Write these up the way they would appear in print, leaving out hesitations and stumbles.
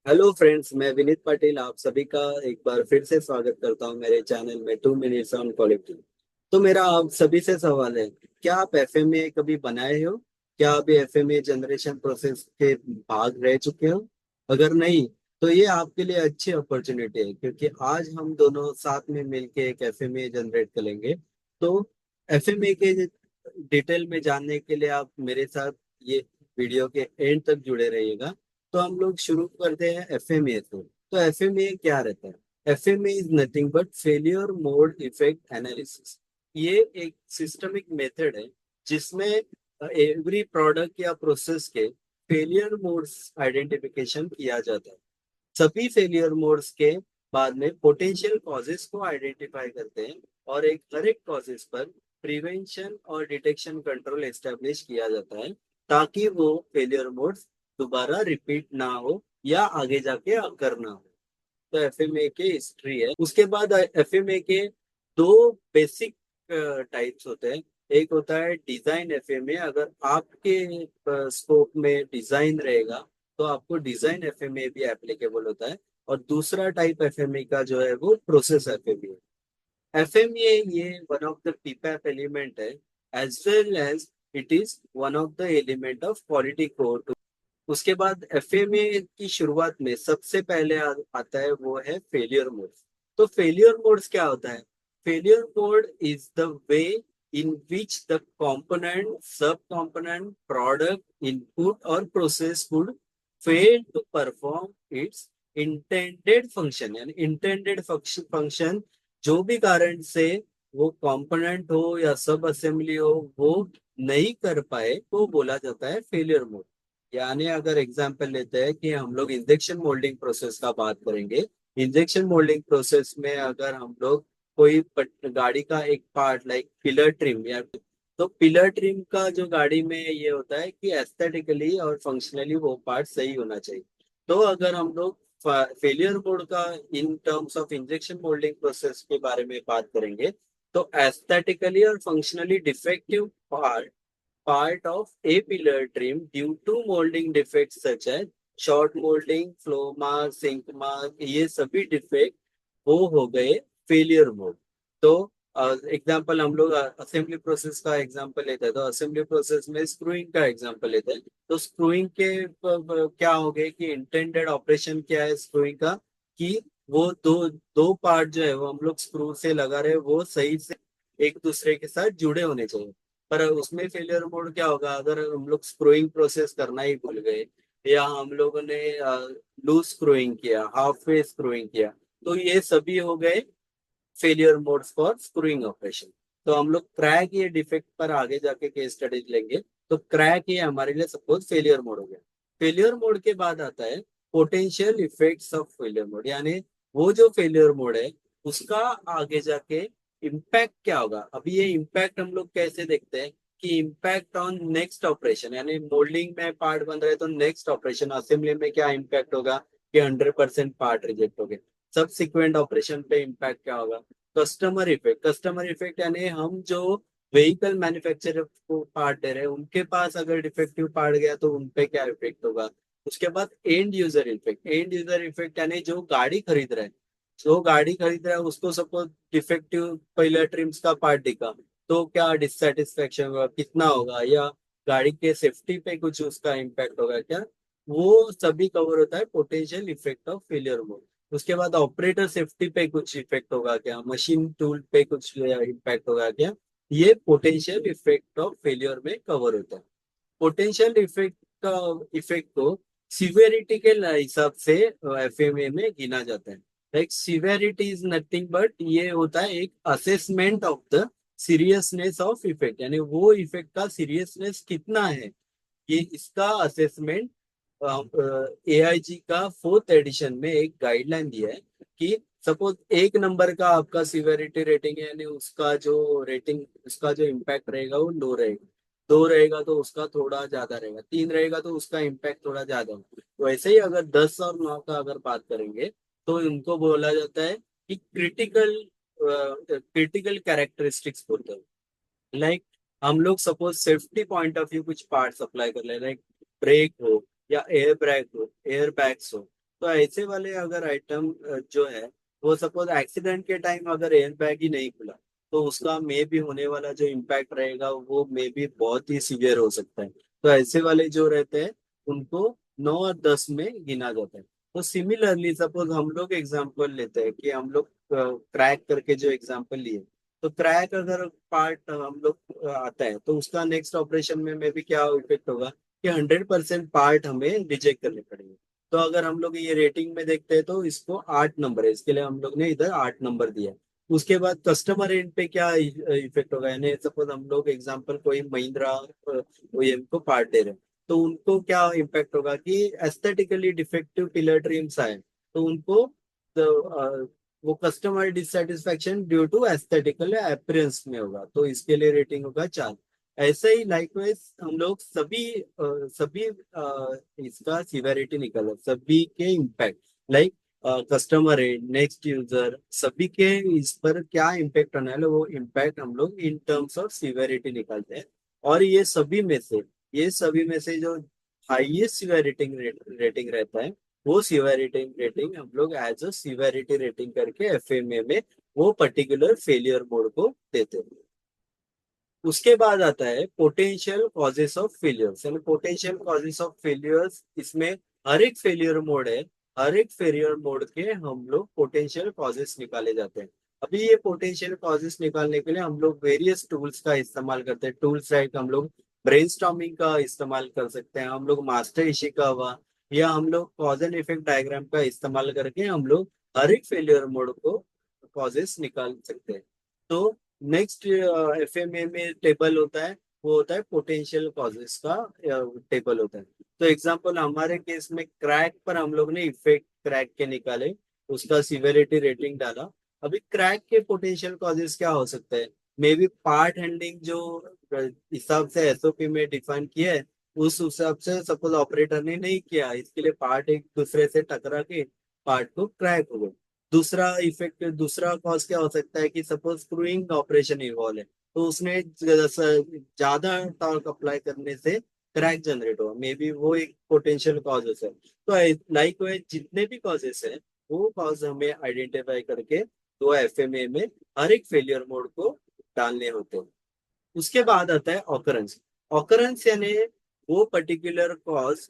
Hello friends, मैं विनीत पाटिल आप सभी का एक बार फिर से स्वागत करता हूं मेरे चैनल में 2 मिनट्स ऑन क्वालिटी। तो मेरा आप सभी से सवाल है, क्या आप एफएमए कभी बनाए हो? क्या आप एफएमए जनरेशन प्रोसेस के भाग रह चुके हो? अगर नहीं, तो ये आपके लिए अच्छी अपॉर्चुनिटी है, क्योंकि आज हम दोनों साथ में मिलके एक एफएमए जनरेट करेंगे। तो एफएमए के डिटेल में जानने के लिए आप मेरे साथ ये वीडियो के एंड तक जुड़े रहिएगा। तो हम लोग शुरू करते हैं एफएमए से। तो एफएमए क्या रहता है? FMA is nothing but failure mode effect analysis. ये एक सिस्टमिक मेथड है जिसमें एवरी प्रोडक्ट या प्रोसेस के फेलियर मोड्स आइडेंटिफिकेशन किया जाता है। सभी फेलियर मोड्स के बाद में पोटेंशियल कॉजेस को आइडेंटिफाई करते हैं, और एक हर एक कॉजेस पर प्रिवेंशन और डिटेक्शन कंट्रोल एस्टेब्लिश किया जाता है, ताकि वो फेलियर मोड्स दोबारा रिपीट ना हो या आगे जाके अकर ना हो। तो एफएमए के हिस्ट्री है। उसके बाद एफएमए के दो बेसिक टाइप्स होते हैं। एक होता है डिजाइन एफएमए। अगर आपके स्कोप में डिजाइन रहेगा तो आपको डिजाइन एफएमए भी एप्लीकेबल होता है। और दूसरा टाइप एफएमए का जो है वो प्रोसेस एफएमए है। एफएमए ये one of the PPAP element है, as well as it is one of the element of quality code. उसके बाद एफएमए की शुरुआत में सबसे पहले आता है वो है फेलियर मोड। तो फेलियर मोड्स क्या होता है? Failure mode is the way in which the component, sub component, product, input और process would fail to perform its intended function. यानी इंटेंडेड फंक्शन जो भी कारण से वो कंपोनेंट हो या सब असेंबली हो, वो नहीं कर पाए, वो बोला जाता है फेलियर मोड। यानी अगर एग्जाम्पल लेते हैं कि हम लोग इंजेक्शन मोल्डिंग प्रोसेस का बात करेंगे। इंजेक्शन मोल्डिंग प्रोसेस में अगर हम लोग कोई गाड़ी का एक पार्ट लाइक पिलर ट्रिम, या तो पिलर ट्रिम का जो गाड़ी में ये होता है कि एस्थेटिकली और फंक्शनली वो पार्ट सही होना चाहिए। तो अगर हम लोग फेलियर मोड का in terms of injection moulding process के बारे में बात करेंगे, तो एस्थेटिकली और functionally defective part of a pillar trim due to molding defects such as short molding, flow mark, sink mark, ये सभी डिफेक्ट वो हो गए फेलियर मोड। तो एग्जांपल हम लोग असेंबली प्रोसेस का एग्जांपल लेते हैं, तो असेंबली प्रोसेस में स्क्रूइंग का एग्जांपल लेते हैं। तो स्क्रूइंग के क्या हो गए कि इंटेंडेड ऑपरेशन क्या है स्क्रूइंग का, कि वो दो दो पार्ट जो है वो हम लोग स्क्रू से लगा रहे हैं, वो सही से एक दूसरे के साथ जुड़े होने चाहिए। पर उसमें फेलियर मोड क्या होगा अगर हम लोग स्क्रूइंग प्रोसेस करना ही भूल गए, या हम लोगों ने लूज स्क्रूइंग किया, हाफ वे स्क्रूइंग किया, तो ये सभी हो गए failure modes for screwing operation. तो हम लोग क्रैक ये डिफेक्ट पर आगे जाके केस स्टडीज लेंगे। तो क्रैक ये हमारे लिए सपोज फेलियर मोड हो गया। फेलियर मोड के बाद आता है potential effects of failure mode. यानी वो जो फेलियर मोड है उसका आगे जाके इम्पैक्ट क्या होगा। अभी ये इम्पैक्ट हम लोग कैसे देखते हैं कि इम्पैक्ट ऑन नेक्स्ट ऑपरेशन, यानी मोल्डिंग में पार्ट बन रहे तो नेक्स्ट ऑपरेशन असेंबली में क्या इम्पैक्ट होगा कि 100% पार्ट रिजेक्ट हो गए। सबसिक्वेंट ऑपरेशन पे इम्पैक्ट क्या होगा? Customer effect. कस्टमर इफेक्ट यानी हम जो व्हीकल मैन्युफैक्चरर को पार्ट दे रहे हैं उनके पास अगर डिफेक्टिव पार्ट गया तो उनपे क्या इफेक्ट होगा। उसके बाद and user effect. And user effect यानी जो गाड़ी खरीद रहा है, जो गाड़ी खरीद रहा है उसको सपोज डिफेक्टिव पहले ट्रिम्स का पार्ट दिखा, तो क्या डिससेटिस्फेक्शन होगा, कितना होगा, या गाड़ी के सेफ्टी पे कुछ उसका इम्पैक्ट होगा क्या, वो सभी कवर होता है potential effect of failure mode. उसके बाद ऑपरेटर सेफ्टी पे कुछ इफेक्ट होगा क्या, मशीन टूल पे कुछ इम्पैक्ट होगा क्या, ये पोटेंशियल इफेक्ट ऑफ फेलियर में कवर होता है। पोटेंशियल इफेक्ट का इफेक्ट को सिवियरिटी के हिसाब से एफएमए में गिना जाता है। Like severity is nothing but ये होता है एक assessment of the seriousness of effect. यानी वो इफेक्ट का सीरियसनेस कितना है, ये इसका असेसमेंट एआईजी का फोर्थ एडिशन में एक गाइडलाइन दिया है कि सपोज 1 नंबर का आपका सिवेरिटी रेटिंग है, यानी उसका जो रेटिंग, उसका जो इम्पैक्ट रहेगा वो लो रहेगा। 2 रहेगा तो उसका थोड़ा ज्यादा रहेगा, 3 रहेगा तो उसका इम्पैक्ट थोड़ा ज्यादा होगा। तो ऐसे ही अगर 10 और 9 का अगर बात करेंगे तो इनको बोला जाता है कि क्रिटिकल क्रिटिकल कैरेक्टरिस्टिक्स बोलते हैं। लाइक हम लोग suppose safety point of view कुछ पार्ट अप्लाई कर ले, लाइक ब्रेक हो या एयर ब्रेक हो, एयर बैग्स हो, तो ऐसे वाले अगर आइटम जो है, वो सपोज एक्सीडेंट के टाइम अगर एयर बैग ही नहीं खुला, तो उसका मे भी होने वाला जो इम्पैक्ट रहेगा वो मे भी बहुत ही सीवियर हो सकता है। तो ऐसे वाले जो रहते हैं उनको 9 और 10 में गिना जाता है। तो सिमिलरली सपोज हम लोग एग्जांपल लेते हैं कि हम लोग क्रैक करके जो एग्जांपल लिए, तो क्रैक अगर पार्ट हम लोग आता है तो उसका नेक्स्ट ऑपरेशन में भी क्या इफेक्ट होगा कि 100% पार्ट हमें रिजेक्ट करने पड़ेंगे। तो अगर हम लोग ये रेटिंग में देखते हैं तो इसको 8 नंबर है, इसके लिए हम लोग ने इधर 8 नंबर दिया है। उसके बाद कस्टमर एंड पे क्या इफेक्ट होगा, यानी सपोज हम लोग एग्जांपल कोई महिंद्रा ओईएम को पार्ट दे रहे हैं, तो उनको क्या इम्पैक्ट होगा कि एस्थेटिकली डिफेक्टिव पिलर ट्रिम्स आए, तो उनको वो customer dissatisfaction due to aesthetical appearance में होगा, तो इसके लिए रेटिंग होगा 4। ऐसे ही लाइकवाइज हम लोग सभी इसका सिवेरिटी निकालो, सभी के इम्पैक्ट, लाइक कस्टमर है, नेक्स्ट यूजर, सभी के इस पर क्या इम्पैक्ट आने वाला, वो इम्पैक्ट हम लोग इन टर्म्स ऑफ सिवेरिटी निकालते हैं। और ये सभी में से जो हाईएस्ट सिवेरिटी रेटिंग रहता है, वो सिवेरिटी रेटिंग हम लोग एज अ सिवेरिटी रेटिंग करके एफएमए में वो पर्टिकुलर फेलियर मोड को देते हैं। उसके बाद आता है पोटेंशियल कॉजेस ऑफ फेलियर्स, यानी पोटेंशियल कॉजेस ऑफ फेलियर्स, इसमें हर एक फेलियर मोड है, हर एक फेलियर मोड के हम लोग पोटेंशियल कॉजेस निकाले जाते हैं। अभी ये पोटेंशियल कॉजेस निकालने के लिए हम लोग वेरियस टूल्स का इस्तेमाल करते हैं। टूल्स लाइक हम लोग ब्रेनस्टॉर्मिंग का इस्तेमाल कर सकते हैं, हम लोग मास्टर इशिका हुआ, या हम लोग कॉज एंड इफेक्ट डायग्राम का इस्तेमाल करके हम लोग हर एक फेलियर मोड को कॉजेस निकाल सकते हैं। तो नेक्स्ट एफएमए में टेबल होता है, वो होता है पोटेंशियल कॉजेस का टेबल होता है। तो एग्जांपल हमारे केस में क्रैक पर हम लोग ने इफेक्ट क्रैक के निकाले, उसका सिवियरिटी रेटिंग डाला। अभी क्रैक के पोटेंशियल कॉजेस क्या हो सकते हैं, मे बी पार्ट हैंडलिंग जो हिसाब से एसओपी में डिफाइन किया है, उस हिसाब से सपोज ऑपरेटर ने नहीं किया, इसके लिए पार्ट एक दूसरे से टकरा के पार्ट को क्रैक हो गए। दूसरा कॉज क्या हो सकता है कि सपोज स्क्रूइंग ऑपरेशन इन्वॉल्व है, तो उसने ज्यादा टॉर्क अप्लाई करने से क्रैक जनरेट हुआ, मे बी वो एक पोटेंशियल कॉजेस है। तो लाइक जितने भी कॉजेस है, वो कॉज हमें आइडेंटिफाई करके दो एफएमए में हर एक फेलियर मोड को डालने होते हैं। उसके बाद आता है ऑकरेंस। ऑकरेंस यानी वो particular cause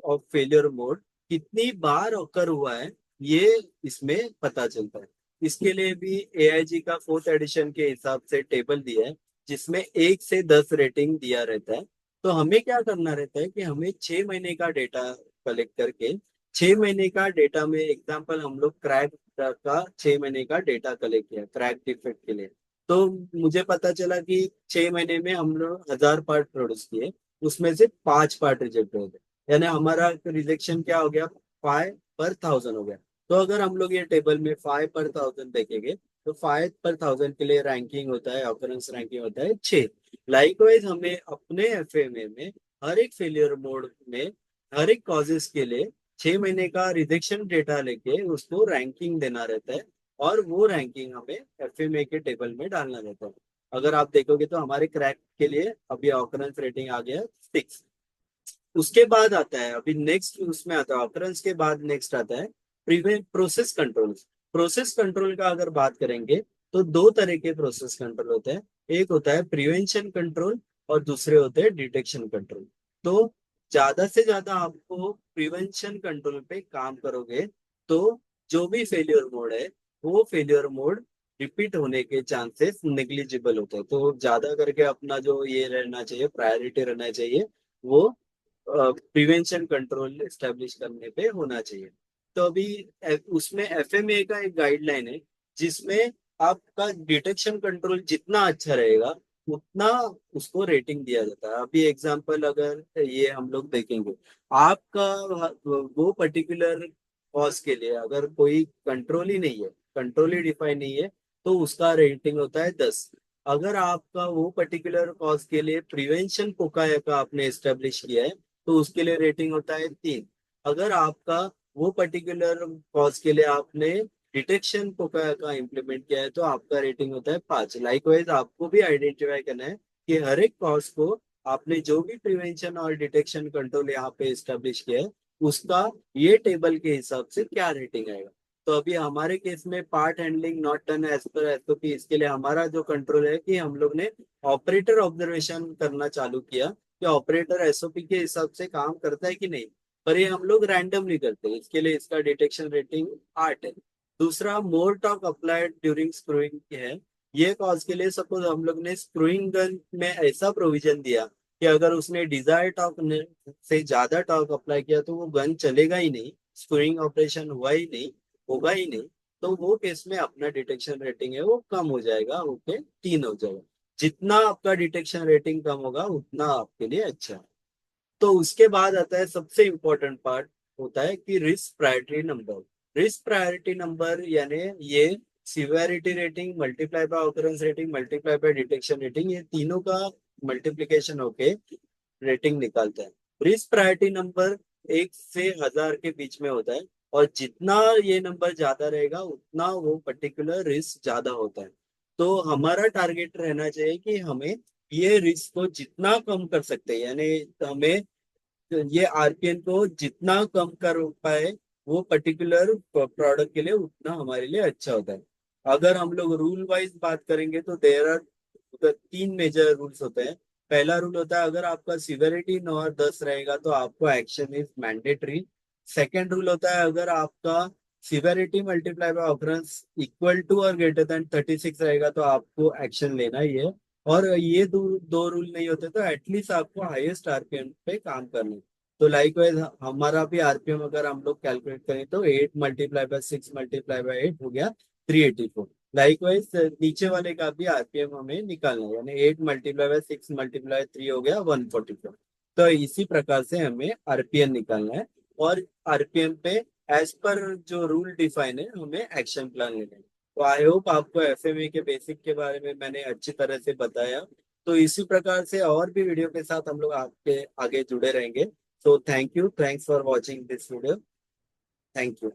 of failure mode कितनी बार ऑकर हुआ है, ये इसमें पता चलता है। इसके लिए भी एआईजी का 4th एडिशन के हिसाब से टेबल दिया है, जिसमें 1 से 10 रेटिंग दिया रहता है। तो हमें क्या करना रहता है कि हमें 6 महीने का डेटा कलेक्ट करके, 6 महीने का डेटा में एग्जाम्पल हम लोग क्रैक का 6 महीने का डेटा कलेक्ट किया क्रैक डिफेक्ट के लिए। तो मुझे पता चला कि 6 महीने में हम लोग 1000 पार्ट प्रोड्यूस किए, उसमें से 5 पार्ट रिजेक्ट हो गए, यानी हमारा रिजेक्शन क्या हो गया, 5 पर 1000 हो गया। तो अगर हम लोग ये टेबल में 5 पर 1000 देखेंगे, तो 5 पर 1000 के लिए रैंकिंग होता है, ऑकरेंस रैंकिंग होता है 6। लाइकवाइज हमें अपने एफएमए में हर एक फेलियर मोड में हर एक कॉजेस के लिए 6 महीने का रिजेक्शन डेटा लेके उसको रैंकिंग देना रहता है, और वो रैंकिंग हमें एफएमए के टेबल में डालना रहता है। अगर आप देखोगे तो हमारे क्रैक के लिए अभी ऑकरेंस रेटिंग आ गया 6। उसके बाद आता है, अभी नेक्स्ट उसमें आता है ऑकरेंस के बाद नेक्स्ट आता है prevent process control. Process control का अगर बात करेंगे, तो दो तरह के प्रोसेस कंट्रोल होते हैं। एक होता है प्रिवेंशन कंट्रोल, और दूसरे होते हैं डिटेक्शन कंट्रोल। तो ज्यादा से ज्यादा आपको प्रिवेंशन कंट्रोल पे काम करोगे, तो जो भी फेलियर मोड है, वो फेलियर मोड रिपीट होने के चांसेस नेग्लिजिबल होते हैं। तो ज्यादा करके अपना जो ये रहना चाहिए, प्रायोरिटी रहना चाहिए, वो प्रिवेंशन कंट्रोल एस्टेब्लिश करने पे होना चाहिए। तो अभी उसमें एफएमए का एक गाइडलाइन है, जिसमें आपका डिटेक्शन कंट्रोल जितना अच्छा रहेगा, उतना उसको रेटिंग दिया जाता है। अभी एग्जांपल अगर ये हम लोग देखेंगे, आपका वो पर्टिकुलर कॉज के लिए अगर कोई कंट्रोल ही नहीं है, कंट्रोल ही डिफाइन नहीं है, तो उसका रेटिंग होता है 10। अगर आपका वो पर्टिकुलर कॉज के लिए प्रिवेंशन पोकाया का आपने एस्टेब्लिश किया है, तो उसके लिए रेटिंग होता है 3। अगर आपका वो पर्टिकुलर कॉज के लिए आपने डिटेक्शन पोकाया का इम्प्लीमेंट किया है, तो आपका रेटिंग होता है 5। लाइकवाइज आपको भी आइडेंटिफाई करना है कि हर एक कॉज को आपने जो भी प्रिवेंशन और डिटेक्शन कंट्रोल यहाँ पे एस्टेब्लिश किया है, उसका ये टेबल के हिसाब से क्या रेटिंग आएगा। तो अभी हमारे केस में part handling not done as per SOP, इसके लिए हमारा जो कंट्रोल है कि हम लोग ने ऑपरेटर ऑब्जर्वेशन करना चालू किया कि ऑपरेटर एसओपी के हिसाब से काम करता है कि नहीं। पर ये हम लोग रैंडमली करते हैं, इसके लिए इसका डिटेक्शन रेटिंग 8 है। दूसरा, मोर टॉर्क अप्लाइड ड्यूरिंग स्क्रूइंग है। ये कॉज के लिए सपोज हम लोग ने स्क्रूइंग गन में ऐसा प्रोविजन दिया कि अगर उसने डिजायर टॉर्क से ज्यादा टॉर्क अप्लाई किया तो वो गन चलेगा ही नहीं, स्क्रूइंग ऑपरेशन हुआ ही नहीं, होगा ही नहीं। तो वो केस में अपना डिटेक्शन रेटिंग है वो कम हो जाएगा, ओके 3 हो जाएगा। जितना आपका डिटेक्शन रेटिंग कम होगा उतना आपके लिए अच्छा है। तो उसके बाद आता है सबसे इंपॉर्टेंट पार्ट, होता है कि risk priority number. Risk priority number यानी ये severity rating multiply by occurrence rating multiply by detection rating, ये तीनों का मल्टीप्लीकेशन होके रेटिंग निकालता है। रिस्क प्रायोरिटी नंबर 1 से 1000 के बीच में होता है, और जितना ये नंबर ज्यादा रहेगा उतना वो पर्टिकुलर रिस्क ज्यादा होता है। तो हमारा टारगेट रहना चाहिए कि हमें ये रिस्क को जितना कम कर सकते हैं, यानी हमें ये आरपीएन को जितना कम कर पाए वो पर्टिकुलर प्रोडक्ट के लिए उतना हमारे लिए अच्छा होता है। अगर हम लोग रूल वाइज बात करेंगे तो देर आर 3 मेजर रूल्स होते हैं। पहला रूल होता है अगर आपका सिवियरिटी 9 और 10 रहेगा तो आपको action is mandatory. Second rule होता है अगर आपका severity multiply by occurrence equal to और ग्रेटर देन 36 रहेगा तो आपको एक्शन लेना ही है। और ये दो रूल नहीं होते तो एटलीस्ट आपको हाईएस्ट आरपीएम पे काम करना है। तो लाइकवाइज हमारा भी आरपीएम अगर हम लोग कैलकुलेट करें तो 8 × 6 × 8 हो गया 384। लाइकवाइज नीचे वाले का भी आरपीएम हमें निकालना है, यानी 8 × 6 × 3 हो गया 144। तो इसी प्रकार से हमें आरपीएम निकालना है, और आरपीएम पे एज पर जो रूल डिफाइन है हमें एक्शन प्लान लेना है। तो आई होप आपको एफएमए के बेसिक के बारे में मैंने अच्छी तरह से बताया। तो इसी प्रकार से और भी वीडियो के साथ हम लोग आपके आगे जुड़े रहेंगे। तो thank you, thanks for watching this video. Thank you.